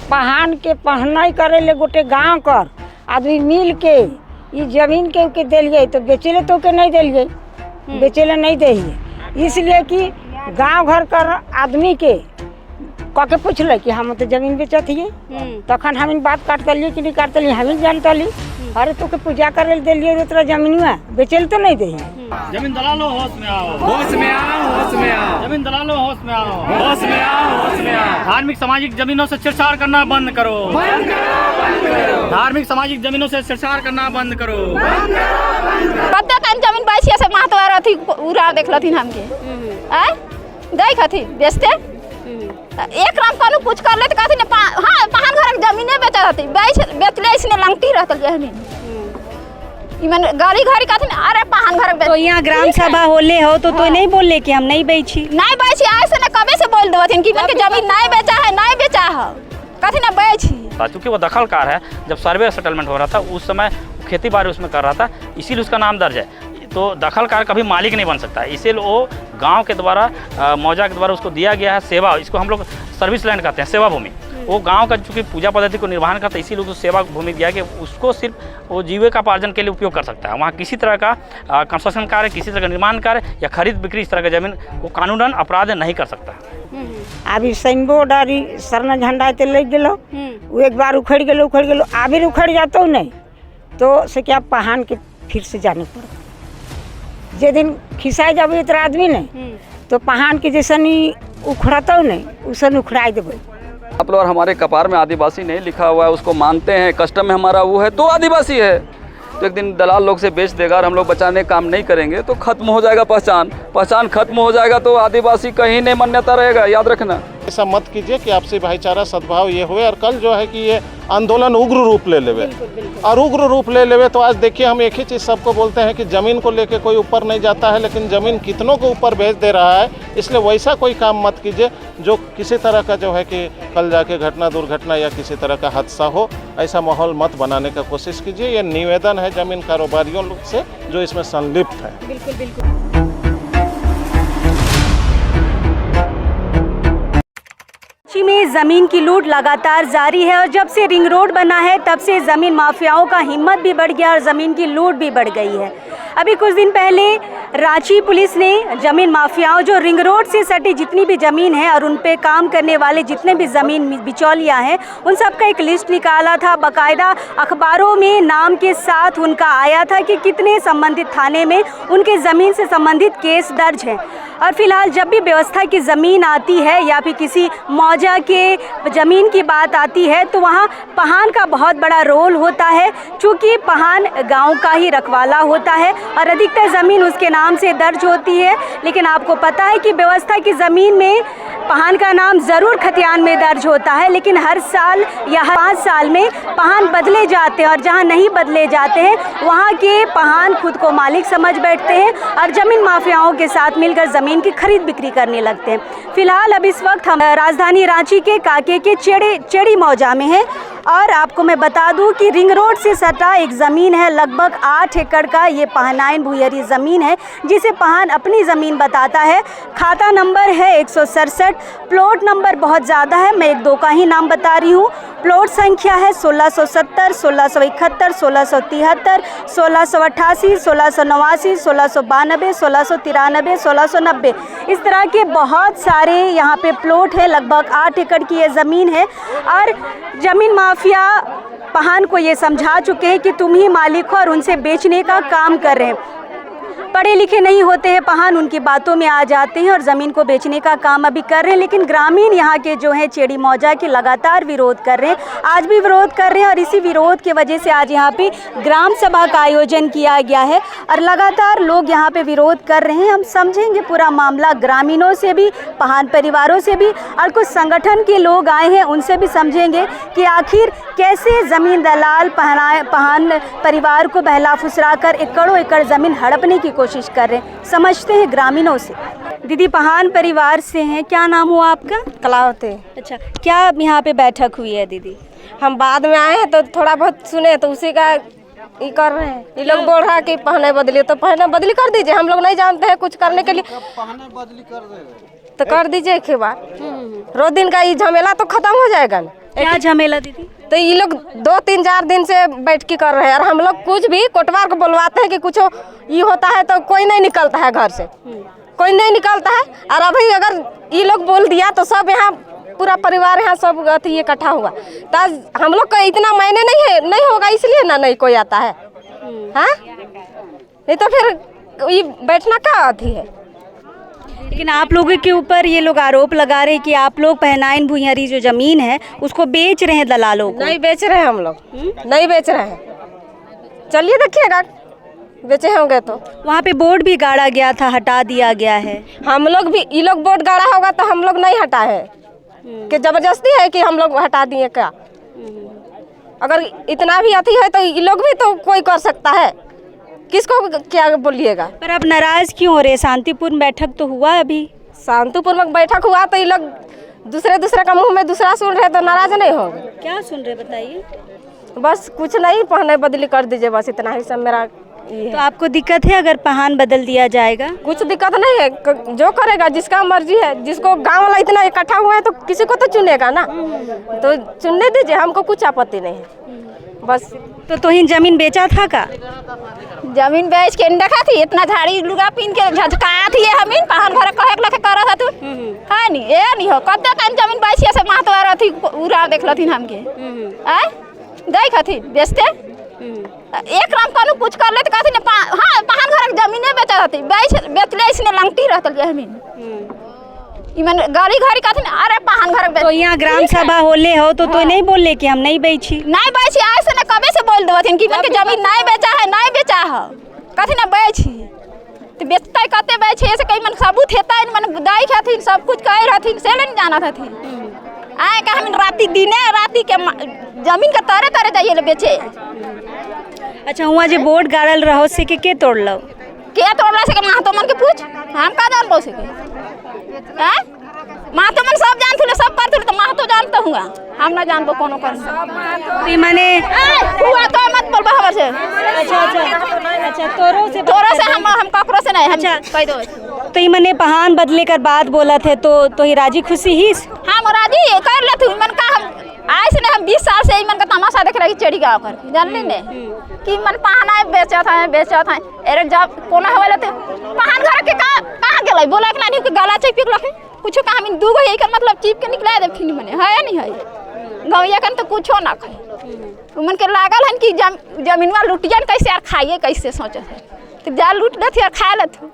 पहान के पहनाई करे ले गोटे गाँव कर आदमी मिल के ये जमीन के दिलिए तो बेचेले तो के नहीं दिलिए, बेचेले नहीं दे, इसलिए कि गांव घर कर आदमी के कके पूछल कि हम तो जमीन बेचत हिए, तखन हम बात काटतलिए कि नहीं काटतलिए हम जानतली। अरे तो के पूजा करे दिलिए तोरा जमीन में बेचेल तो नहीं दे। जमीन दलालो होश में आओ, होश में आओ, होश में आओ। जमीन दलालो होश में आओ, होश में आओ, होश में आओ। धार्मिक सामाजिक जमीनों से छेड़छाड़ करना बंद करो, बंद करो, बंद करो। धार्मिक सामाजिक जमीनों से छेड़छाड़ करना बंद करो, बंद करो, बंद करो। कते कान जमीन बाइसिया से महतवार अथी उड़ा देखलथिन हमके आय गई खथी बेचते एक राम कानू पूछ कर ले त कहथिन हां पहान घर के जमीने बेचत हथी बेचले इसने लंगटी रहतल जहनी इमन गाड़ी घरी कहथिन अरे पहान घर तो यहाँ ग्राम सभा होले हो तो नहीं बोलले कि हम नहीं बेची ऐसे ना कबे से बोल देवथिन कि इमन के जमीन नहीं बेचा है, नहीं बेचा है, कहथिन ना बेची। क्योंकि वो दखलकार है, जब सर्वे सेटलमेंट हो रहा था उस समय खेती बाड़ी उसमें कर रहा था, इसीलिए उसका नाम दर्ज है। तो दखलकार कभी मालिक नहीं बन सकता, इसीलिए वो गांव के द्वारा मौजा के द्वारा उसको दिया गया है सेवा, इसको हम लोग सर्विस लैंड कहते हैं, सेवा भूमि। वो गांव का चूँकि पूजा पद्धति को निर्वहन करता है, इसीलिए उसको सेवा भूमि दिया कि उसको सिर्फ वो जीविकोपार्जन के लिए उपयोग कर सकता है। वहाँ किसी तरह का कंस्ट्रक्शन कार्य, किसी तरह का निर्माण कार्य या खरीद बिक्री इस तरह का जमीन वो कानूनन अपराध नहीं कर सकता। अभी साइन बोर्ड आरी सरना झंडा ते ले गेलो, वो एक बार उखड़ गेलो, अभी उखड़ जातो नहीं तो से क्या पहान के फिर से जाने पड़ो। जे दिन खिसाई जाबे इतना आदमी नहीं तो पहान के जैसा नहीं उखड़ाता नहीं उसन उखड़ाई देवे। आप लोग हमारे कपार में आदिवासी नहीं लिखा हुआ है, उसको मानते हैं, कस्टम में हमारा वो है तो आदिवासी है, तो एक दिन दलाल लोग से बेच देगा और हम लोग बचाने का काम नहीं करेंगे तो खत्म हो जाएगा पहचान खत्म हो जाएगा तो आदिवासी कहीं नहीं मान्यता रहेगा, याद रखना। ऐसा मत कीजिए कि आपसी भाईचारा सद्भाव ये हुए और कल जो है कि ये आंदोलन उग्र रूप ले लेवे और उग्र रूप ले लेवे तो आज देखिए हम एक ही चीज़ सबको बोलते हैं कि ज़मीन को लेके कोई ऊपर नहीं जाता है, लेकिन ज़मीन कितनों को ऊपर भेज दे रहा है, इसलिए वैसा कोई काम मत कीजिए जो किसी तरह का जो है कि कल जाके घटना दुर्घटना या किसी तरह का हादसा हो, ऐसा माहौल मत बनाने का कोशिश कीजिए। ये निवेदन है ज़मीन कारोबारियों से जो इसमें संलिप्त है। बिल्कुल बिल्कुल। में ज़मीन की लूट लगातार जारी है और जब से रिंग रोड बना है तब से ज़मीन माफियाओं का हिम्मत भी बढ़ गया और ज़मीन की लूट भी बढ़ गई है। अभी कुछ दिन पहले रांची पुलिस ने ज़मीन माफियाओं जो रिंग रोड से सटी जितनी भी ज़मीन है और उन पे काम करने वाले जितने भी ज़मीन बिचौलिया हैं उन सब का एक लिस्ट निकाला था, बाकायदा अखबारों में नाम के साथ उनका आया था कि कितने संबंधित थाने में उनके ज़मीन से संबंधित केस दर्ज हैं। और फिलहाल जब भी व्यवस्था की ज़मीन आती है या फिर किसी मौजा के ज़मीन की बात आती है तो वहाँ पहान का बहुत बड़ा रोल होता है, चूँकि पहान गांव का ही रखवाला होता है और अधिकतर ज़मीन उसके नाम से दर्ज होती है। लेकिन आपको पता है कि व्यवस्था की ज़मीन में पहान का नाम ज़रूर खतियान में दर्ज होता है, लेकिन हर साल या हर 5 साल में पहान बदले जाते हैं और जहाँ नहीं बदले जाते हैं वहाँ के पहान खुद को मालिक समझ बैठते हैं और ज़मीन माफियाओं के साथ मिलकर ज़मीन की खरीद बिक्री करने लगते हैं। फिलहाल अब इस वक्त हम राजधानी रांची के काके के चेड़ी मौजा में हैं और आपको मैं बता दूं कि रिंग रोड से सटा एक ज़मीन है, लगभग 8 एकड़ का ये पहनाइन भूयरी ज़मीन है जिसे पहान अपनी ज़मीन बताता है। खाता नंबर है 167, प्लॉट नंबर बहुत ज़्यादा है, मैं 1-2 का ही नाम बता रही हूँ। प्लॉट संख्या है 1670, 1671, 1673, 1688, 1689, 1692, 1693, 1690, इस तरह के बहुत सारे यहाँ पे प्लॉट है। लगभग 8 एकड़ की ये ज़मीन है और ज़मीन माफिया पहान को ये समझा चुके हैं कि तुम ही मालिक हो और उनसे बेचने का काम कर रहे हैं। पढ़े लिखे नहीं होते हैं पहान, उनकी बातों में आ जाते हैं और ज़मीन को बेचने का काम अभी कर रहे हैं। लेकिन ग्रामीण यहाँ के जो हैं चेड़ी मौजा के लगातार विरोध कर रहे हैं, आज भी विरोध कर रहे हैं और इसी विरोध की वजह से आज यहाँ पे ग्राम सभा का आयोजन किया गया है और लगातार लोग यहाँ पे विरोध कर रहे हैं। हम समझेंगे पूरा मामला ग्रामीणों से भी, पहान परिवारों से भी और कुछ संगठन के लोग आए हैं उनसे भी समझेंगे कि आखिर कैसे ज़मीन दलाल पहान परिवार को बहला फुसरा कर एकड़ों एकड़ ज़मीन हड़पने की कोशिश कर रहे हैं। समझते हैं ग्रामीणों से। दीदी पहान परिवार से हैं, क्या नाम हुआ आपका? कलावती। अच्छा, क्या यहाँ पे बैठक हुई है दीदी? हम बाद में आए हैं तो थोड़ा बहुत सुने तो उसी का ये कर रहे हैं। ये लोग बोल रहा है कि पहने बदली तो पहने बदली कर दीजिए, हम लोग नहीं जानते हैं कुछ करने के लिए, पहने बदली कर दे तो कर दीजिए एक बार। रोज दिन का ये झमेला तो खत्म हो जाएगा ना। क्या झमेला दीदी? तो ये लोग 2-3-4 दिन से बैठकी कर रहे हैं और हम लोग कुछ भी कोटवार को बुलवाते हैं कि कुछ ये होता है तो कोई नहीं निकलता है घर से, कोई नहीं निकलता है। और अभी अगर ये लोग बोल दिया तो सब यहाँ पूरा परिवार यहाँ सब अथी इकट्ठा हुआ, तो हम लोग का इतना मायने नहीं होगा, इसलिए ना नहीं कोई आता है। हाँ, नहीं तो फिर ये बैठना क्या अथी है। लेकिन आप लोगों के ऊपर ये लोग आरोप लगा रहे हैं कि आप लोग पहनाइन भुइयारी जो जमीन है उसको बेच रहे हैं दलालों को। नहीं बेच रहे हैं हम लोग, नहीं बेच रहे हैं। चलिए देखिएगा, बेचे होंगे तो। वहाँ पे बोर्ड भी गाड़ा गया था, हटा दिया गया है। हम लोग भी, ये लोग बोर्ड गाड़ा होगा तो हम लोग नहीं हटा है कि जबरदस्ती है कि हम लोग हटा दिए क्या। अगर इतना भी अथी है तो ये लोग भी तो कोई कर सकता है, किसको क्या बोलिएगा। पर आप नाराज क्यों हो रहे? शांतिपूर्ण बैठक तो हुआ अभी। शांतिपूर्वक बैठक हुआ तो ये लोग दूसरे का मुंह में दूसरा सुन रहे तो नाराज नहीं होंगे। क्या सुन रहे बताइए? बस कुछ नहीं, पहने बदली कर दीजिए, बस इतना ही सब मेरा ये तो आपको दिक्कत है अगर पहान बदल दिया जाएगा? कुछ दिक्कत नहीं है, जो करेगा जिसका मर्जी है। जिसको गांव वाला इतना इकट्ठा हुआ है तो किसी को तो चुनेगा ना, तो चुनने दीजिए, हमको कुछ आपत्ति नहीं है। बस तो ही जमीन बेचा था का? जमीन बेच के देखा थी, इतना झाड़ी लुगा पीन के झटकाया थी हमीन पहाड़ घर कहे लखे करा था तू है नी ए नहीं हो कते कान जमीन बेचिए से महतवार थी उरा देखलथिन हमके आ देख थी बेचते एक राम कानू पूछ कर ले तो कहती ने हां पहाड़ घर जमीने बेचा थी बेचले इसने लंगटी रहतल हमीन इमन गाड़ी घरी कहती ने अरे पहाड़ घर तो यहाँ ग्राम सभा होले हो तो नहीं बोले कि हम नहीं बेची ऐसे ना कबे से बोल देवथिन कि मन के जमीन नहीं बेचा है कहती ना बेची तो बेचता कहते बेचे ऐसे कई मन सबूत हेता मन दाई खाथिन सब कुछ कहे रहथिन से नहीं जाना था थी आए का हम राती दिने राती के जमीन का तारे जाइए बेचे। अच्छा हुआ जो बोर्ड गाड़ल रहो से के तोड़लो के तोड़ला से के तो मन के पूछ हम का जान पौ से हैं माँ तो मन सब जानते ले सब करते तो माँ तो जानता हूँ हम ना जानबो कोनो कर माने हुआ तो मत बोल बहावर से। अच्छा तोरो से हम ककरो से नहीं हम कह दो तो ये मने पहान बदले कर बात बोला थे तो ही राजी खुशी ही हम राजी कर ले तू मन का हम आज से हम 20 साल से मन का तमाशा देख रही चढ़ी गाँव कर जान ली ने कि मन पहाना बेचा था अरे जब कोना होले तो पहान घर के कहां गेलै बोला कि नहीं कि गला चिपक लखे कुछ का हम दू गो यही का मतलब चिप के निकला दे फिर मने है नहीं है गौया कन तो कुछो ना खाए मन के लागल हन कि जमीनवा लुटियन कैसे यार खाइए कैसे सोचे तो जा लूट लेती और खा लेती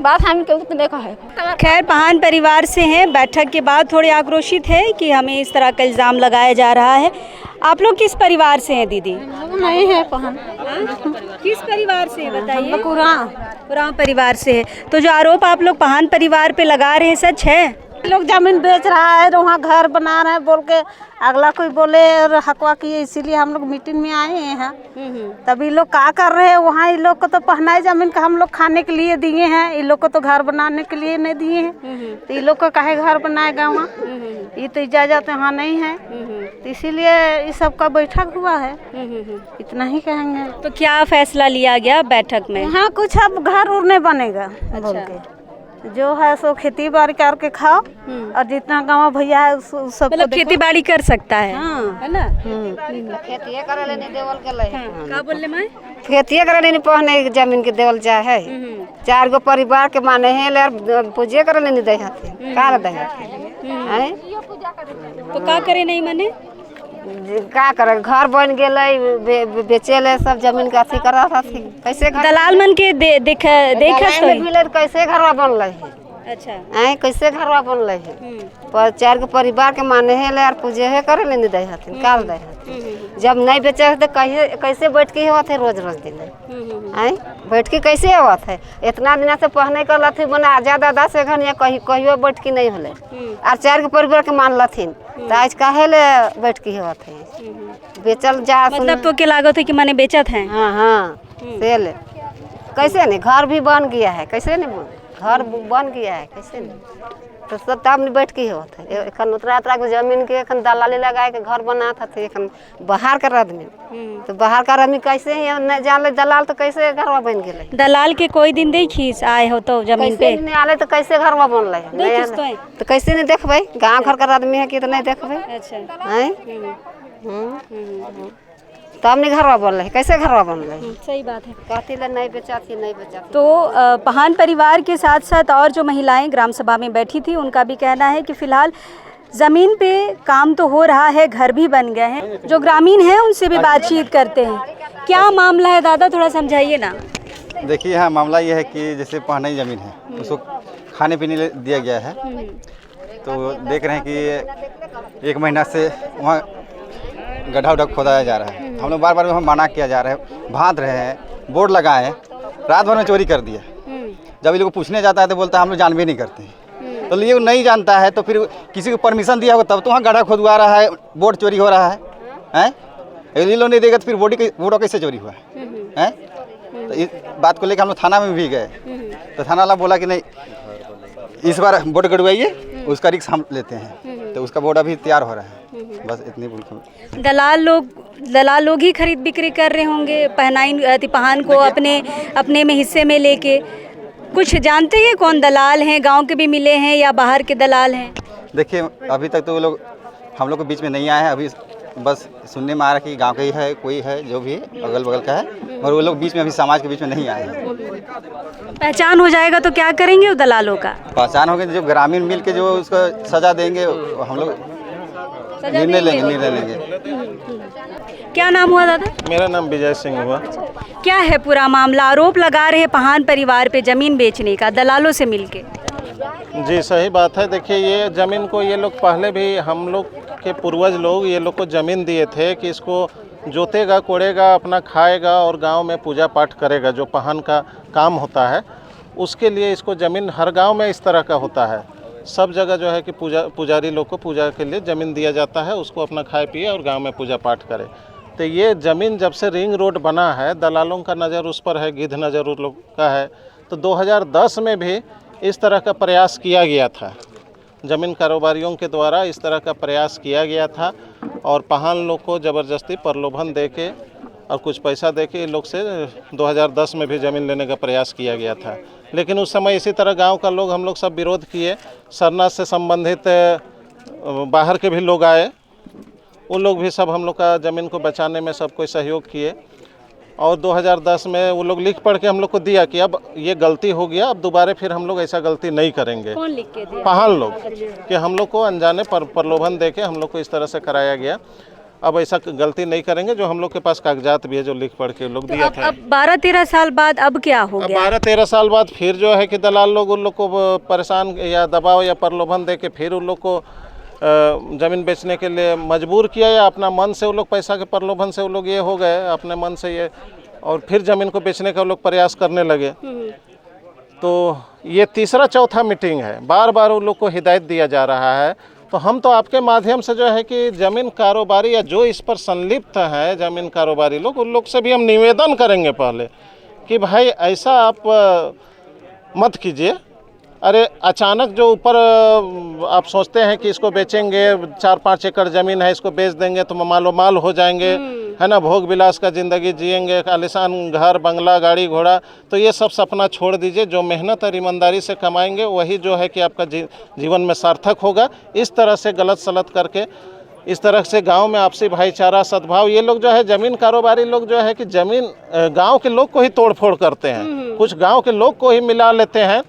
बात हम के उतने का है। खैर पहान परिवार से हैं, बैठक के बाद थोड़े आक्रोशित है कि हमें इस तरह का इल्ज़ाम लगाया जा रहा है। आप लोग किस परिवार से हैं दीदी? नहीं है पहान किस परिवार से बताइए? कुरान परिवार से है। तो जो आरोप आप लोग पहान परिवार पे लगा रहे हैं सच है? लोग जमीन बेच रहा है तो वहाँ घर बना रहे हैं बोल के अगला कोई बोले और हकवा किए, इसीलिए हम लोग मीटिंग में आए हैं। तभी लोग क्या कर रहे हैं वहाँ, इन लोग को तो पहनाई जमीन का हम लोग खाने के लिए दिए हैं, इन लोग को तो घर बनाने के लिए नहीं दिए हैं। तो इन लोग को काहे घर बनाएगा वहाँ, ये तो इजाज़त वहाँ नहीं है, तो इसीलिए इस सब का बैठक हुआ है। इतना ही कहेंगे। तो क्या फैसला लिया गया बैठक में? हाँ कुछ अब घर उर नहीं बनेगा बोल के, जो है सो खेती बाड़ी करके खाओ और जितना गाँव भैया है सब मतलब खेती बाड़ी कर सकता है। हाँ। है ना? खेतिए करे ले नहीं देवल के ले का बोले मैं खेतिए करे ले नहीं पहने जमीन के देवल जाए है 4 गो परिवार के माने हैं ले पूजे करे ले नहीं दे हथिन का दे हथिन हैं तो का करे नहीं माने का करे घर बन गेले बेचे ले सब जमीन का अथी करा था कैसे दलाल मन के देख कैसे घरवा बनले है। अच्छा हैं कैसे घरवा बनले है पर 4 गो परिवार के माने है ले यार पूजे है करे ले नहीं दे हथिन काल दे हथिन जब नहीं बेचे तो कैसे बैठ के होत है रोज दिन हैं बैठ के कैसे होत है इतना दिन से पहने कर लथी बना आजाद 10 घंटे कहियो बैठ के नहीं होले और 4 गो परिवार के मान लथिन तो आज काहे ले बैठ के होत है बेचल जा मतलब तो के लागत है कि माने बेचत है। हाँ से ले कैसे नहीं घर भी बन गया है कैसे नहीं घर बन गया है कैसे नहीं तो सब तब नहीं बैठ के होत है एखन उतरा उतरा के जमीन के एखन दलाली लगा के घर बनात हथे एखन बाहर का आदमी तो बाहर का आदमी कैसे नहीं जान ले दलाल तो कैसे घरवा बन गेले दलाल के कोई दिन देखी आए हो तो जमीन पे नहीं आले तो कैसे घरवा बनले तो कैसे नहीं देखबे गांव घर का आदमी है कि तो नहीं देखबे अच्छा हैं तब नहीं घरवा बन रहे कैसे घरवा बन रहे सही बात है। कहती ले नहीं बेचा थी नहीं बेचा थी। तो पहान परिवार के साथ साथ और जो महिलाएं ग्राम सभा में बैठी थी उनका भी कहना है कि फिलहाल ज़मीन पे काम तो हो रहा है, घर भी बन गए हैं। जो ग्रामीण हैं उनसे भी बातचीत करते हैं। क्या मामला है दादा, थोड़ा समझाइए ना। देखिए यहाँ मामला ये है कि जैसे पहाड़ी ज़मीन है उसको खाने पीने दिया गया है, तो देख रहे हैं कि 1 महीना से वहाँ गड्ढा उड्ढा खोदाया जा रहा है। हम लोग बार बार वहाँ मना किया जा रहा है, भांत रहे हैं, बोर्ड लगाए हैं, रात भर में चोरी कर दिया। जब ये लोग पूछने जाता है तो बोलता है हम लोग जान भी नहीं करते हैं। तो ये नहीं जानता है तो फिर किसी को परमिशन दिया होगा तब तो वहाँ गड्ढा खोदवा रहा है, बोर्ड चोरी हो रहा है। ये लोग नहीं देगा तो फिर बोर्ड कैसे चोरी हुआ है? तो इस बात को लेकर हम लोग थाना में भी गए तो थाना वाला बोला कि नहीं इस बार बोर्ड गड़वाइए, उसका रिस्क हम लेते हैं। तो उसका बोर्ड अभी तैयार हो रहा है। बस इतनी बोल। दलाल लोग ही खरीद बिक्री कर रहे होंगे पहान को अपने में हिस्से में लेके। कुछ जानते हैं कौन दलाल हैं? गांव के भी मिले हैं या बाहर के दलाल हैं? देखिए अभी तक तो वो लोग हम लोग के बीच में नहीं आए हैं। अभी बस सुनने में आ रहा है कि गांव का ही है, कोई है जो भी अगल बगल का है, और वो लोग बीच में अभी समाज के बीच में नहीं आए हैं। पहचान हो जाएगा तो क्या करेंगे वो दलालों का? पहचान होगी जो ग्रामीण मिल के जो उसको सजा देंगे हम लोग निर्णय लेंगे। क्या नाम हुआ दादा? मेरा नाम विजय सिंह हुआ। क्या है पूरा मामला? आरोप लगा रहे पहान परिवार पे जमीन बेचने का दलालों से मिलके। जी सही बात है। देखिए ये ज़मीन को ये लोग पहले भी हम लोग के पूर्वज लोग ये लोग को ज़मीन दिए थे कि इसको जोतेगा, कोड़ेगा, अपना खाएगा और गांव में पूजा पाठ करेगा। जो पहान का काम होता है उसके लिए इसको ज़मीन हर गांव में इस तरह का होता है। सब जगह जो है कि पुजारी लोग को पूजा के लिए ज़मीन दिया जाता है, उसको अपना खाए पिए और गांव में पूजा पाठ करे। तो ये ज़मीन जब से रिंग रोड बना है दलालों का नज़र उस पर है, गिद्ध नज़र उन लोग का है। तो 2010 में भी इस तरह का प्रयास किया गया था, ज़मीन कारोबारियों के द्वारा इस तरह का प्रयास किया गया था और पहान लोग को ज़बरदस्ती प्रलोभन देके और कुछ पैसा देके इन लोग से 2010 में भी ज़मीन लेने का प्रयास किया गया था। लेकिन उस समय इसी तरह गांव का लोग हम लोग सब विरोध किए। सरना से संबंधित बाहर के भी लोग आए, उन लोग भी सब हम लोग का ज़मीन को बचाने में सब कोई सहयोग किए और 2010 में वो लोग लिख पढ़ के हम लोग को दिया कि अब ये गलती हो गया, अब दोबारा फिर हम लोग ऐसा गलती नहीं करेंगे। कौन लिख के दिया? पहान लोग कि हम लोग को अनजाने प्रलोभन देके हम लोग को इस तरह से कराया गया, अब ऐसा गलती नहीं करेंगे। जो हम लोग के पास कागजात भी है जो लिख पढ़ के लोग दिया था। अब 12-13 साल बाद अब क्या हो गया? 12-13 साल बाद फिर जो है कि दलाल लोग उन लोग को परेशान या दबाव या प्रलोभन दे के फिर उन लोग को ज़मीन बेचने के लिए मजबूर किया या अपना मन से वो लोग पैसा के प्रलोभन से वो लोग ये हो गए अपने मन से ये, और फिर ज़मीन को बेचने का वो लोग प्रयास करने लगे। तो ये तीसरा चौथा मीटिंग है, बार बार उन लोग को हिदायत दिया जा रहा है। तो हम तो आपके माध्यम से जो है कि ज़मीन कारोबारी या जो इस पर संलिप्त है ज़मीन कारोबारी लोग, उन लोग से भी हम निवेदन करेंगे पहले कि भाई ऐसा आप मत कीजिए। अरे अचानक जो ऊपर आप सोचते हैं कि इसको बेचेंगे, 4-5 एकड़ ज़मीन है इसको बेच देंगे तो मालो माल हो जाएंगे, है ना, भोग विलास का ज़िंदगी जिएंगे, आलीशान घर बंगला गाड़ी घोड़ा। तो ये सब सपना छोड़ दीजिए। जो मेहनत और ईमानदारी से कमाएंगे वही जो है कि आपका जीवन में सार्थक होगा। इस तरह से गलत सलत करके इस तरह से गांव में आपसी भाईचारा सद्भाव, ये लोग जो है ज़मीन कारोबारी लोग जो है कि ज़मीन गांव के लोग को ही तोड़ फोड़ करते हैं, कुछ गांव के लोग को ही मिला लेते हैं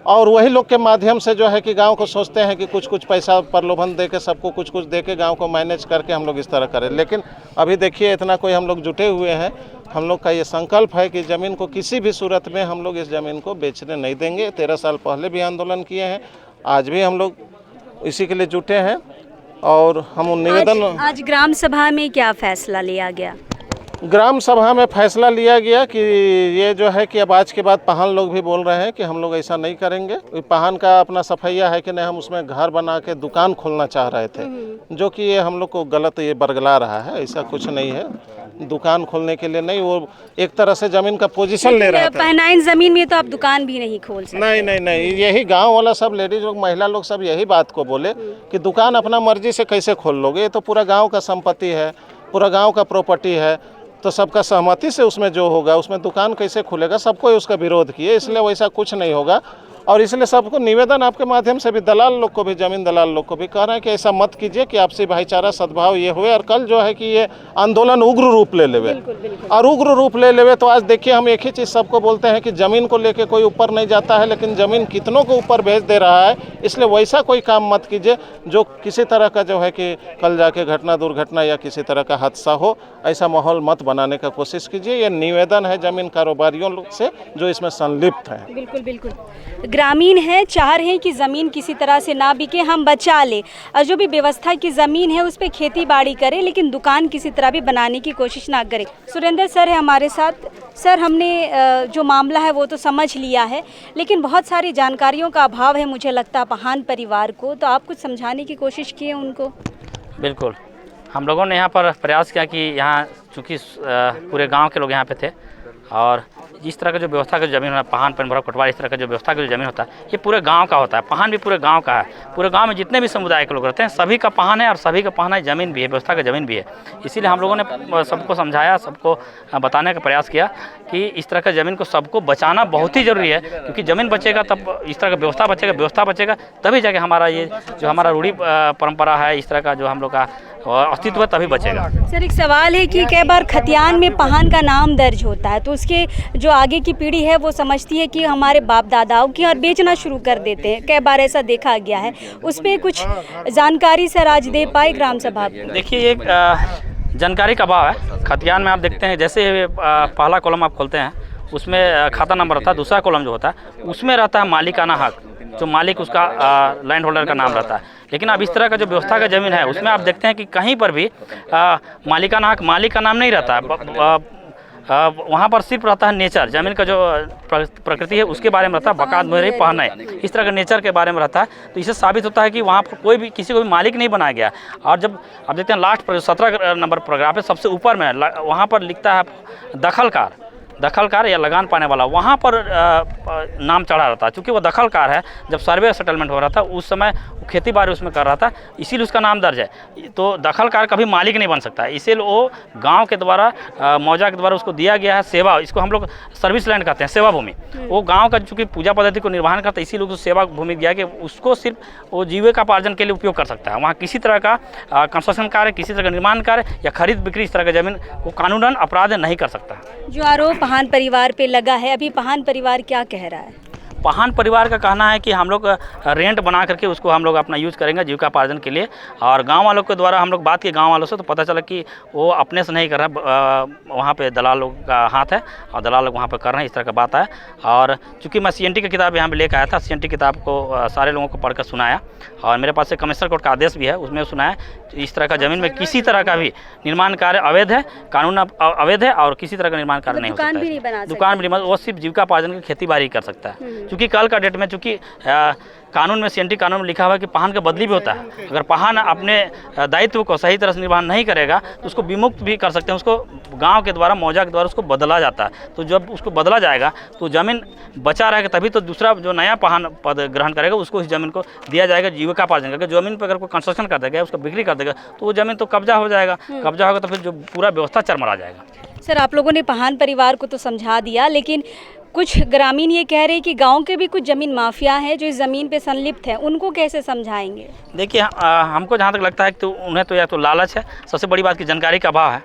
और वही लोग के माध्यम से जो है कि गांव को सोचते हैं कि कुछ पैसा प्रलोभन दे के सबको कुछ दे के गाँव को मैनेज करके हम लोग इस तरह करें। लेकिन अभी देखिए इतना कोई हम लोग जुटे हुए हैं। हम लोग का ये संकल्प है कि ज़मीन को किसी भी सूरत में हम लोग इस ज़मीन को बेचने नहीं देंगे। 13 साल पहले भी आंदोलन किए हैं, आज भी हम लोग इसी के लिए जुटे हैं और हम निवेदन। आज ग्राम सभा में क्या फैसला लिया गया? ग्राम सभा में फैसला लिया गया कि ये जो है कि अब आज के बाद पाहन लोग भी बोल रहे हैं कि हम लोग ऐसा नहीं करेंगे। पाहन का अपना सफैया है कि नहीं, हम उसमें घर बना के दुकान खोलना चाह रहे थे, जो कि ये हम लोग को गलत ये बरगला रहा है। ऐसा कुछ नहीं है, दुकान खोलने के लिए नहीं, वो एक तरह से जमीन का पोजीशन ले रहा था। पहनाइन जमीन में तो आप दुकान भी नहीं खोल सकते। नहीं नहीं नहीं, यही गांव वाला सब लेडीज लोग, महिला लोग सब यही बात को बोले कि दुकान अपना मर्जी से कैसे खोल लोगे, ये तो पूरा गाँव का संपत्ति है, पूरा गाँव का प्रॉपर्टी है, तो सबका सहमति से उसमें जो होगा उसमें दुकान कैसे खुलेगा। सबको उसका विरोध किए, इसलिए वैसा कुछ नहीं होगा। और इसलिए सबको निवेदन आपके माध्यम से भी दलाल लोग को भी, जमीन दलाल लोग को भी कह रहे हैं कि ऐसा मत कीजिए कि आपसी भाईचारा सद्भाव ये हुए, और कल जो है कि ये आंदोलन उग्र रूप ले लेवे। और उग्र रूप ले लेवे तो आज देखिए हम एक ही चीज़ सबको बोलते हैं कि ज़मीन को लेके कोई ऊपर नहीं जाता है, लेकिन ज़मीन कितनों को ऊपर भेज दे रहा है। इसलिए वैसा कोई काम मत कीजिए जो किसी तरह का जो है कि कल जाके घटना दुर्घटना या किसी तरह का हादसा हो, ऐसा माहौल मत बनाने का कोशिश कीजिए। ये निवेदन है ज़मीन कारोबारियों से जो इसमें संलिप्त हैं। बिल्कुल बिल्कुल, ग्रामीण है, चाह रहे हैं कि ज़मीन किसी तरह से ना बिके, हम बचा ले, और जो भी व्यवस्था की ज़मीन है उस पर खेती बाड़ी करें, लेकिन दुकान किसी तरह भी बनाने की कोशिश ना करें। सुरेंद्र सर है हमारे साथ। सर, हमने जो मामला है वो तो समझ लिया है, लेकिन बहुत सारी जानकारियों का अभाव है मुझे लगता है पाहन परिवार को, तो आप कुछ समझाने की कोशिश किए उनको? बिल्कुल, हम लोगों ने यहाँ पर प्रयास किया कि यहाँ चूँकि पूरे गांव के लोग यहाँ पे थे, और इस तरह का जो व्यवस्था का ज़मीन होता है, पाहन पेनभरा कोटवार, इस तरह का जो व्यवस्था का जो ज़मीन होता है ये पूरे गांव का होता है। पाहन भी पूरे गांव का है। पूरे गांव में जितने भी समुदाय के लोग रहते हैं सभी का पाहन है, और सभी का पाहन है, ज़मीन भी है, व्यवस्था का ज़मीन भी है। इसीलिए हम लोगों ने सबको समझाया, सबको बताने का प्रयास किया कि इस तरह का ज़मीन को सबको बचाना बहुत ही ज़रूरी है, क्योंकि ज़मीन बचेगा तब इस तरह का व्यवस्था बचेगा तभी जाके हमारा ये जो हमारा रूढ़ी परंपरा है, इस तरह का जो हम लोग का अस्तित्व है, तभी बचेगा। सर, एक सवाल है कि कई बार खतियान में पाहन का नाम दर्ज होता है, तो उसके जो आगे की पीढ़ी है वो समझती है कि हमारे बाप दादाओं की, और बेचना शुरू कर देते हैं। कई बार ऐसा देखा गया है, उस पर कुछ जानकारी सर आज दे पाए ग्राम सभा को? देखिए, एक जानकारी का अभाव है। खतियान में आप देखते हैं, जैसे पहला कॉलम आप खोलते हैं उसमें खाता नंबर रहता है, दूसरा कॉलम जो होता है उसमें रहता है मालिकाना हक, जो मालिक उसका लैंड होल्डर का नाम रहता है। लेकिन अब इस तरह का जो व्यवस्था का ज़मीन है उसमें आप देखते हैं कि कहीं पर भी मालिकाना हक, मालिक का नाम नहीं रहता है। वहाँ पर सिर्फ रहता है नेचर, ज़मीन का जो प्रकृति है उसके बारे में रहता है, बकात मेरे पहना है, इस तरह का नेचर के बारे में रहता है। तो इससे साबित होता है कि वहाँ पर कोई भी किसी को भी मालिक नहीं बनाया गया। और जब आप देखते हैं लास्ट पर 17 नंबर पैराग्राफ है, सबसे ऊपर में वहाँ पर लिखता है दखलकार या लगान पाने वाला, वहाँ पर नाम चढ़ा रहता है। चूँकि वो दखलकार है, जब सर्वे सेटलमेंट हो रहा था उस समय खेती बाड़ी उसमें कर रहा था, इसीलिए उसका नाम दर्ज है। तो दखलकार कभी मालिक नहीं बन सकता है, इसीलिए वो गांव के द्वारा मौजा के द्वारा उसको दिया गया है सेवा, इसको हम लोग सर्विस लैंड कहते हैं, सेवा भूमि। वो गांव का चूँकि पूजा पद्धति को निर्वहन करता है, इसीलिए उसको सेवा भूमि दिया कि उसको सिर्फ वो जीविकोपार्जन के लिए उपयोग कर सकता है। वहाँ किसी तरह का कंस्ट्रक्शन कार्य, किसी तरह का निर्माण कार्य या खरीद बिक्री इस तरह का ज़मीन को कानूनन अपराध नहीं कर सकता। जो आरोप पाहन परिवार पे लगा है, अभी पाहन परिवार क्या कह रहा है? पाहन परिवार का कहना है कि हम लोग रेंट बना करके उसको हम लोग अपना यूज़ करेंगे जीविकापार्जन के लिए। और गांव वालों के द्वारा हम लोग बात किए गांव वालों से, तो पता चला कि वो अपने से नहीं कर रहा, वहाँ पे दलाल लोग का हाथ है और दलाल लोग वहाँ पे कर रहे हैं, इस तरह का बात है। और चूँकि मैं CNT की किताब यहाँ पे लेकर आया था, CNT किताब को सारे लोगों को पढ़कर सुनाया, और मेरे पास एक कमिश्नर कोर्ट का आदेश भी है, उसमें सुनाया इस तरह का ज़मीन में किसी तरह का भी निर्माण कार्य अवैध है, कानून अवैध है, और किसी तरह का निर्माण कार्य नहीं हो सकता है। दुकान भी नहीं, वो सिर्फ जीविकापार्जन की खेती बाड़ी कर सकता है। क्योंकि कल का डेट में चूँकि कानून में, CNT कानून में लिखा हुआ है कि पाहन का बदली भी होता है। अगर पाहन अपने दायित्व को सही तरह से निर्वहन नहीं करेगा तो उसको विमुक्त भी कर सकते हैं, उसको गांव के द्वारा, मौजा के द्वारा उसको बदला जाता है। तो जब उसको बदला जाएगा तो ज़मीन बचा रहेगा, तभी तो दूसरा जो नया पाहन पद ग्रहण करेगा उसको इस ज़मीन को दिया जाएगा जीविकापार्जन करके। ज़मीन पर अगर कोई कंस्ट्रक्शन कर देगा, उसको बिक्री कर देगा, तो वो ज़मीन तो कब्जा हो जाएगा। कब्जा होगा तो फिर जो पूरा व्यवस्था चरमरा जाएगा। सर, आप लोगों ने पाहन परिवार को तो समझा दिया, लेकिन कुछ ग्रामीण ये कह रहे हैं कि गांव के भी कुछ ज़मीन माफिया हैं जो इस ज़मीन पे संलिप्त हैं, उनको कैसे समझाएंगे? देखिए, हमको जहाँ तक लगता है कि तो उन्हें तो या तो लालच है, सबसे बड़ी बात की जानकारी का अभाव है।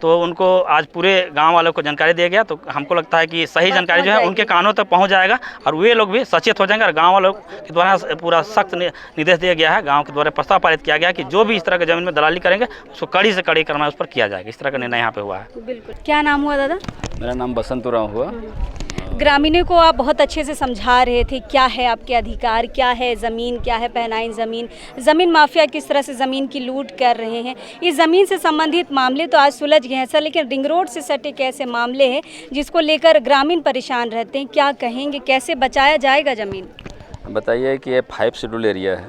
तो उनको आज पूरे गांव वालों को जानकारी दिया गया, तो हमको लगता है कि सही जानकारी जो है उनके कानों तक पहुंच जाएगा, और वे लोग भी सचेत हो जाएंगे। और गांव वालों के द्वारा पूरा सख्त निर्देश दिया गया है, गांव के द्वारा प्रस्ताव पारित किया गया कि जो भी इस तरह की ज़मीन में दलाली करेंगे उसको कड़ी से कड़ी कार्रवाई उस पर किया जाएगा। इस तरह का निर्णय यहाँ पे हुआ है। बिल्कुल। क्या नाम हुआ दादा? मेरा नाम बसंत राव हुआ। ग्रामीणों को आप बहुत अच्छे से समझा रहे थे क्या है आपके अधिकार, क्या है ज़मीन, क्या है पहनाई ज़मीन, ज़मीन माफिया किस तरह से ज़मीन की लूट कर रहे हैं। ये ज़मीन से संबंधित मामले तो आज सुलझ गए हैं सर, लेकिन रिंग रोड से सटे कैसे मामले हैं जिसको लेकर ग्रामीण परेशान रहते हैं, क्या कहेंगे, कैसे बचाया जाएगा ज़मीन? बताइए कि ये 5 शेड्यूल एरिया है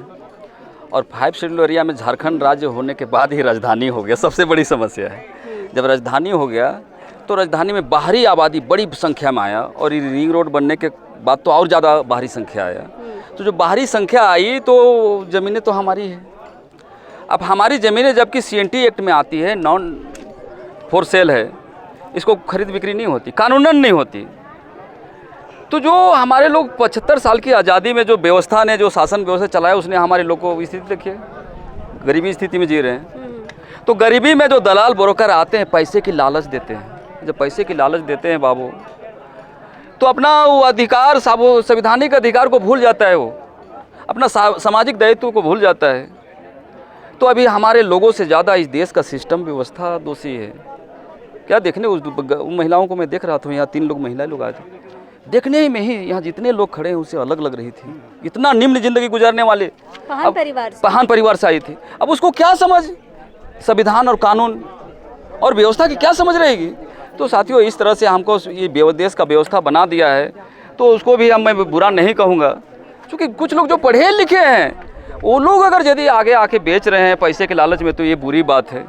और 5 शेड्यूल एरिया में झारखंड राज्य होने के बाद ही राजधानी हो गया, सबसे बड़ी समस्या है। जब राजधानी हो गया तो राजधानी में बाहरी आबादी बड़ी संख्या में आया और ये रिंग रोड बनने के बाद तो और ज़्यादा बाहरी संख्या आया। तो जो बाहरी संख्या आई तो ज़मीनें तो हमारी है। अब हमारी ज़मीनें जबकि CNT एक्ट में आती है, नॉन फॉर सेल है, इसको खरीद बिक्री नहीं होती, कानूनन नहीं होती। तो जो हमारे लोग 75 साल की आज़ादी में जो व्यवस्था ने, जो शासन व्यवस्था चलाया, उसने हमारे लोग को स्थिति देखिए, गरीबी स्थिति में जी रहे हैं। तो गरीबी में जो दलाल ब्रोकर आते हैं, पैसे की लालच देते हैं। जब पैसे की लालच देते हैं बाबू, तो अपना वो अधिकार, संवैधानिक अधिकार को भूल जाता है, वो अपना सामाजिक दायित्व को भूल जाता है। तो अभी हमारे लोगों से ज़्यादा इस देश का सिस्टम व्यवस्था दोषी है। क्या देखने उस महिलाओं को मैं देख रहा था, यहाँ 3 लोग महिला लोग आए थे, देखने में ही यहाँ जितने लोग खड़े हैं उससे अलग लग रही थी। इतना निम्न जिंदगी गुजारने वाले पहान परिवार से आई थी। अब उसको क्या समझ संविधान और कानून और व्यवस्था की क्या समझ रहेगी? तो साथियों, इस तरह से हमको ये देश का व्यवस्था बना दिया है, तो उसको भी मैं बुरा नहीं कहूँगा। क्योंकि कुछ लोग जो पढ़े लिखे हैं वो लोग अगर यदि आगे आके बेच रहे हैं पैसे के लालच में, तो ये बुरी बात है।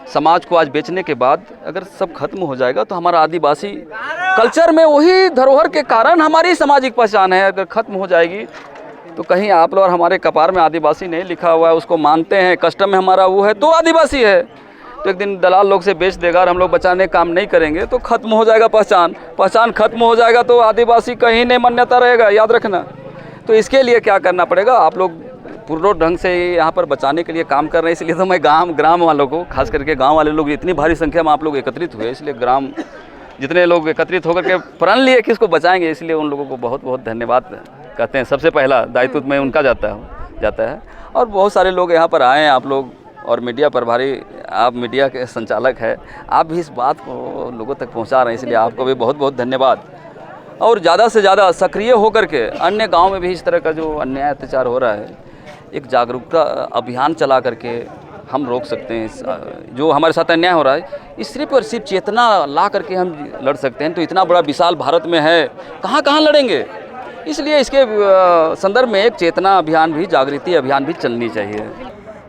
समाज को आज बेचने के बाद अगर सब खत्म हो जाएगा तो हमारा आदिवासी कल्चर में वही धरोहर के कारण हमारी सामाजिक पहचान है, अगर खत्म हो जाएगी तो कहीं आप लोग और हमारे कपार में आदिवासी नहीं लिखा हुआ है, उसको मानते हैं, कस्टम में हमारा वो है तो आदिवासी है। तो एक दिन दलाल लोग से बेच देगा और हम लोग बचाने काम नहीं करेंगे तो खत्म हो जाएगा पहचान खत्म हो जाएगा तो आदिवासी कहीं नहीं मान्यता रहेगा, याद रखना। तो इसके लिए क्या करना पड़ेगा, आप लोग पूर्ण ढंग से यहाँ पर बचाने के लिए काम कर रहे हैं। इसलिए तो मैं ग्राम वालों को, खास करके गांव वाले लोग, इतनी भारी संख्या में आप लोग एकत्रित हुए, इसलिए ग्राम जितने लोग एकत्रित होकर के प्रण लिए कि इसको बचाएंगे, इसलिए उन लोगों को बहुत बहुत धन्यवाद कहते हैं। सबसे पहला दायित्व में उनका जाता है। और बहुत सारे लोग यहाँ पर आए हैं, आप लोग और मीडिया प्रभारी, आप मीडिया के संचालक हैं, आप भी इस बात को लोगों तक पहुँचा रहे हैं, इसलिए आपको भी बहुत बहुत धन्यवाद। और ज़्यादा से ज़्यादा सक्रिय होकर के अन्य गाँव में भी इस तरह का जो अन्याय अत्याचार हो रहा है, एक जागरूकता अभियान चला करके हम रोक सकते हैं। जो हमारे साथ अन्याय हो रहा है, इस सिर्फ और सिर्फ चेतना ला करके हम लड़ सकते हैं। तो इतना बड़ा विशाल भारत में है, कहाँ लड़ेंगे? इसलिए इसके संदर्भ में एक चेतना अभियान भी, जागृति अभियान भी चलनी चाहिए।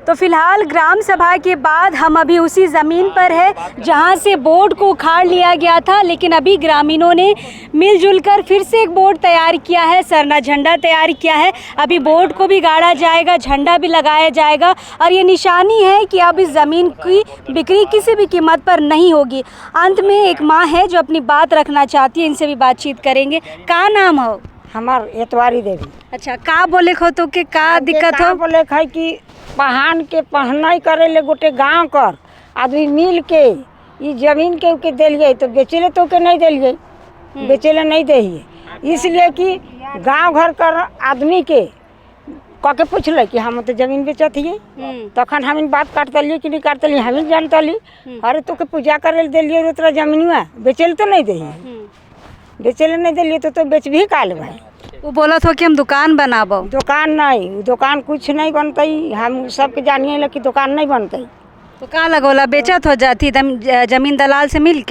तो फिलहाल ग्राम सभा के बाद हम अभी उसी ज़मीन पर है जहां से बोर्ड को उखाड़ लिया गया था, लेकिन अभी ग्रामीणों ने मिलजुल कर फिर से एक बोर्ड तैयार किया है, सरना झंडा तैयार किया है। अभी बोर्ड को भी गाड़ा जाएगा, झंडा भी लगाया जाएगा और ये निशानी है कि अब इस ज़मीन की बिक्री किसी भी कीमत पर नहीं होगी। अंत में एक माँ है जो अपनी बात रखना चाहती है, इनसे भी बातचीत करेंगे। का नाम हो? हमार एतवारी देवी। अच्छा, का बोले खो तो के का दिक्कत हो? बोले है कि पहान के पहनाई करे ले गोटे गांव कर आदमी मिल के ये जमीन के दिलिए, तो बेचेले तो के नहीं दिलिए, बेचेले नहीं दे, इसलिए कि गांव घर कर आदमी के कके पूछल कि हम तो जमीन बेचत हिए, तखन हम बात काटतलिए कि नहीं काटतलिए हम जानतली। अरे तो के पूजा करे दिलिए तो तोरा जमीनुआ बेचेले तो नहीं दे, बेचेले नहीं दिलिए तो बेच भी काल भाई। वो बोला था कि हम दुकान बनाबो। दुकान नहीं, दुकान कुछ नहीं बनतई, हम सबके जानिए कि दुकान नहीं बनतई। तो का लगोला बेचत हो जाती जमीन दलाल से मिल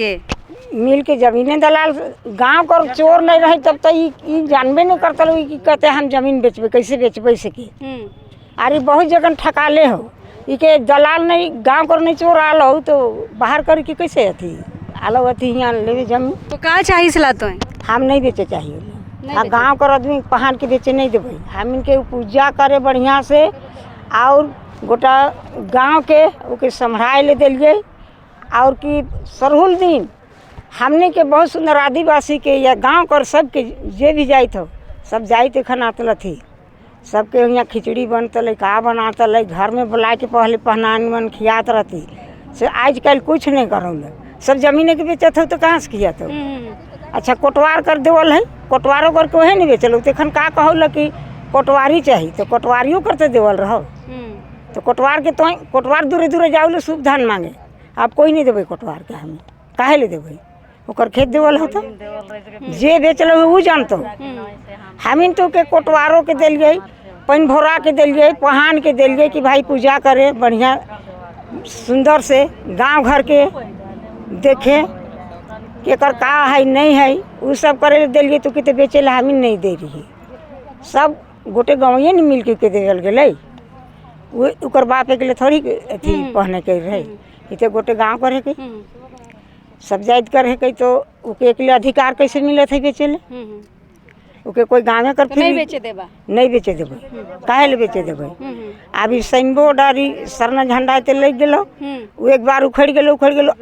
के जमीने दलाल गांव कर चोर नहीं रहे तब तो ये जानबे नहीं करता लोग कि कहते हम जमीन बेचबे, कैसे बेचबे सके। अरे बहुत जगह ठकाले हो, इके दलाल नहीं, गांव कर नहीं चोर आल हो तो बाहर कर के कैसे अथी आलो अथी यहाँ ले जमीन। तो का चाहिए सला तो हम नहीं बेचे चाहिए, गांव कर आदमी पहाड़ के बेचे नहीं देवे, हम इनके पूजा करे बढ़िया से और गोटा गांव के ओके संभाल ले दिलिए। और कि सरहुल दिन हमने के बहुत सुंदर आदिवासी के या गांव कर सबके जे भी जाइत हो सब जाइत खनातल थी, सबके यहाँ खिचड़ी बनतल, का बनातल, घर में बुला के पहले पहनान मन खियात रहती से। आजकल कुछ नहीं करौल, सब जमीने के बेचत हो तो कहाँ से खियात हो। अच्छा, कोटवार कर देवल है, कोटवारों कर कोहे नहीं बेचल, तो एखन का कहल कि कोटवारी चाहिए तो कोटवारियों करते देवल रहो। तो कोटवार के तो कोटवार दूरे दूरे जाओ शुभ धान मांगे, आप कोई नहीं देवे कोटवार के, हमें काहे ले देवे। ओकर खेत देवल होता, जे बेचल हो वो जानतो। हमीन तो के कोटवारों के दिलिए, पानी भरा के दिलिए, पहान के दिलिए कि भाई पूजा करे बढ़िया सुंदर से, गांव घर के देखे कि एकर का है नहीं है, वो सब करे दिलिए। तो कितने बेचे ला हमीन नहीं दे रही, सब गोटे गाँवे नहीं मिल के देवल गए। वो उकर बाप के लिए थोड़ी अथी पहने के रहे, इतने गोटे गाँव करे के सब जायद करे के। तो उके एक लिए अधिकार कैसे मिले थे बेचे ले? उके कोई गाँव कर फिर नहीं बेचे देबा, नहीं बेचे देबे, काहे ले बेचे देबे? अभी साइन बोर्ड आरी सरना झंडा ते लग गेलो, वो एक बार उखड़ गेलो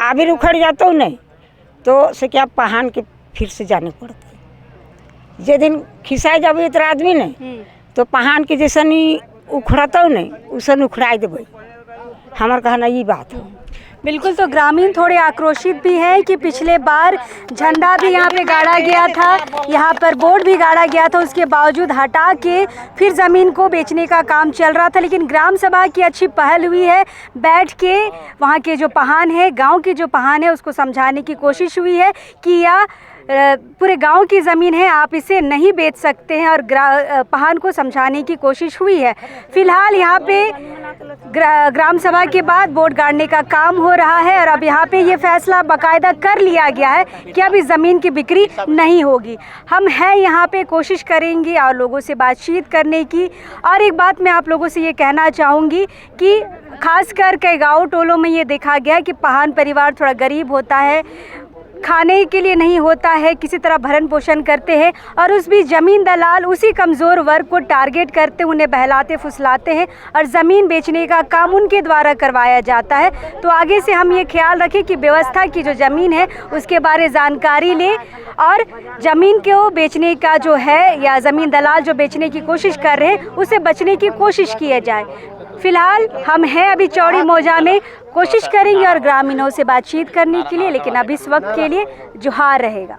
अभी उखड़ जातो नहीं तो से क्या पहान के फिर से जाने पड़ते। जे दिन खिसाए जाबे इतना आदमी नहीं तो पहान के जैसा नहीं उखड़ातो नहीं, उसन उखड़ाई देबे। हमार कहना ये बात है। बिल्कुल। तो ग्रामीण थोड़े आक्रोशित भी हैं कि पिछले बार झंडा भी यहाँ पे गाड़ा गया था, यहाँ पर बोर्ड भी गाड़ा गया था, उसके बावजूद हटा के फिर ज़मीन को बेचने का काम चल रहा था। लेकिन ग्राम सभा की अच्छी पहल हुई है, बैठ के वहाँ के जो पहान है, गांव के जो पहान है, उसको समझाने की कोशिश हुई है कि यह पूरे गांव की ज़मीन है, आप इसे नहीं बेच सकते हैं, और पहान को समझाने की कोशिश हुई है। फिलहाल यहाँ पे ग्राम सभा के बाद बोर्ड गाड़ने का काम हो रहा है और अब यहाँ पे ये फैसला बाकायदा कर लिया गया है कि अब इस ज़मीन की बिक्री नहीं होगी। हम हैं यहाँ पे, कोशिश करेंगे और लोगों से बातचीत करने की। और एक बात मैं आप लोगों से ये कहना चाहूँगी कि खासकर कई गाँव टोलों में ये देखा गया कि पहान परिवार थोड़ा गरीब होता है, खाने के लिए नहीं होता है, किसी तरह भरण पोषण करते हैं, और उस भी ज़मीन दलाल उसी कमज़ोर वर्ग को टारगेट करते, उन्हें बहलाते फुसलाते हैं और ज़मीन बेचने का काम उनके द्वारा करवाया जाता है। तो आगे से हम ये ख्याल रखें कि व्यवस्था की जो ज़मीन है उसके बारे जानकारी लें और ज़मीन को बेचने का जो है या ज़मीन दलाल जो बेचने की कोशिश कर रहे हैं उससे बचने की कोशिश की जाए। फिलहाल हम हैं अभी चौड़ी मौजा में, कोशिश करेंगे और ग्रामीणों से बातचीत करने के लिए, लेकिन अब इस वक्त के लिए जोहार रहेगा।